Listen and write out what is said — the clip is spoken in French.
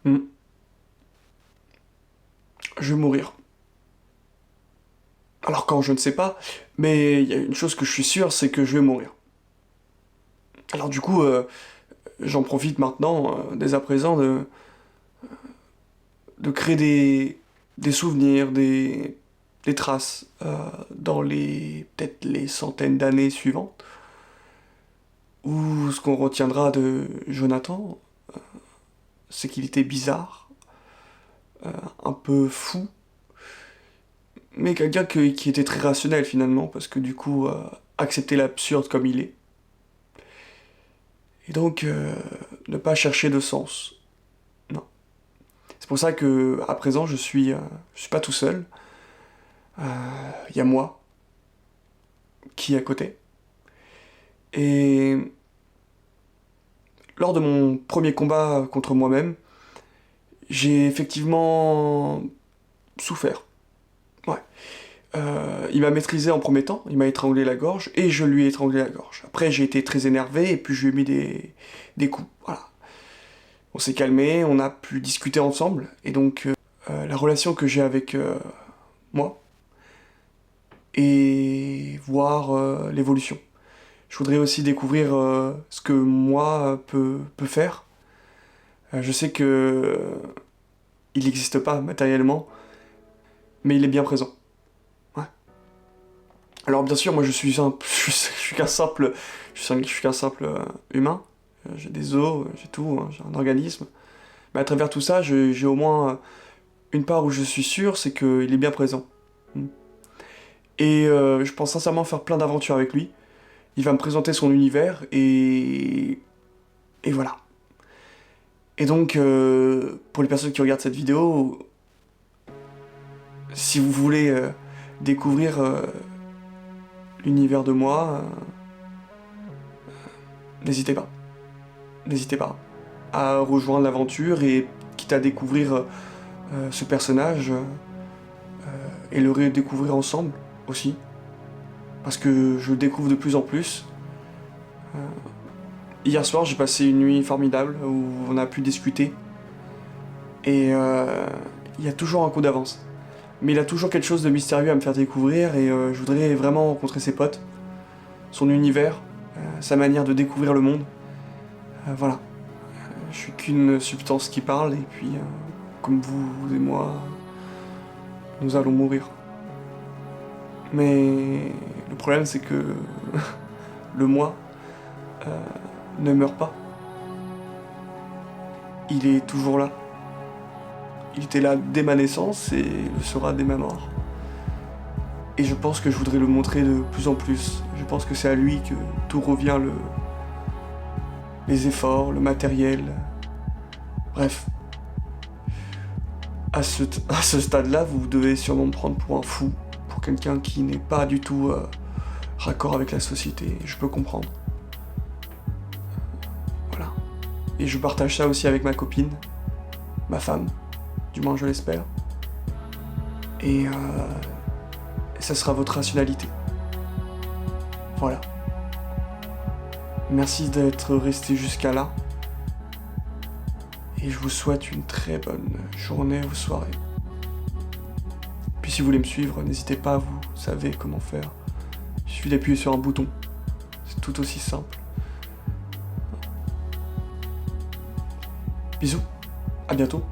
Hmm. Je vais mourir. Alors quand, je ne sais pas, mais il y a une chose que je suis sûr, c'est que je vais mourir. Alors du coup, j'en profite maintenant, dès à présent, de créer des souvenirs, des traces dans les peut-être les centaines d'années suivantes, où ce qu'on retiendra de Jonathan, c'est qu'il était bizarre, un peu fou, mais quelqu'un qui était très rationnel finalement, parce que du coup, accepter l'absurde comme il est, et donc ne pas chercher de sens. Non. C'est pour ça que à présent, je suis pas tout seul. Il y a moi qui est à côté. Et lors de mon premier combat contre moi-même, j'ai effectivement souffert. Ouais. Il m'a maîtrisé en premier temps, il m'a étranglé la gorge, et je lui ai étranglé la gorge. Après, j'ai été très énervé, et puis je lui ai mis des coups. Voilà. On s'est calmé, on a pu discuter ensemble, et donc la relation que j'ai avec moi, et voir l'évolution. Je voudrais aussi découvrir ce que moi peut faire. Je sais que il n'existe pas matériellement, mais il est bien présent. Ouais. Alors bien sûr, moi je suis qu'un simple, je suis qu'un simple humain. J'ai des os, j'ai tout, hein, j'ai un organisme. Mais à travers tout ça, j'ai au moins une part où je suis sûr, c'est qu'il est bien présent. Mm. Et je pense sincèrement faire plein d'aventures avec lui. Il va me présenter son univers et voilà. Et donc, pour les personnes qui regardent cette vidéo, si vous voulez découvrir l'univers de moi, n'hésitez pas. N'hésitez pas à rejoindre l'aventure et quitte à découvrir ce personnage et le redécouvrir ensemble aussi. Parce que je le découvre de plus en plus. Hier soir, j'ai passé une nuit formidable où on a pu discuter. Et il y a toujours un coup d'avance. Mais il a toujours quelque chose de mystérieux à me faire découvrir et je voudrais vraiment rencontrer ses potes, son univers, sa manière de découvrir le monde. Voilà. Je suis qu'une substance qui parle et puis, comme vous et moi, nous allons mourir. Mais le problème, c'est que le moi ne meurt pas. Il est toujours là. Il était là dès ma naissance et le sera dès ma mort. Et je pense que je voudrais le montrer de plus en plus. Je pense que c'est à lui que tout revient, les efforts, le matériel. Bref. À ce stade-là, vous devez sûrement me prendre pour un fou, pour quelqu'un qui n'est pas du tout raccord avec la société. Je peux comprendre. Voilà. Et je partage ça aussi avec ma copine, ma femme, du moins je l'espère. Et ça sera votre rationalité. Voilà. Merci d'être resté jusqu'à là. Et je vous souhaite une très bonne journée ou soirée. Puis si vous voulez me suivre, n'hésitez pas, vous savez comment faire. Il suffit d'appuyer sur un bouton. C'est tout aussi simple. Bisous, à bientôt.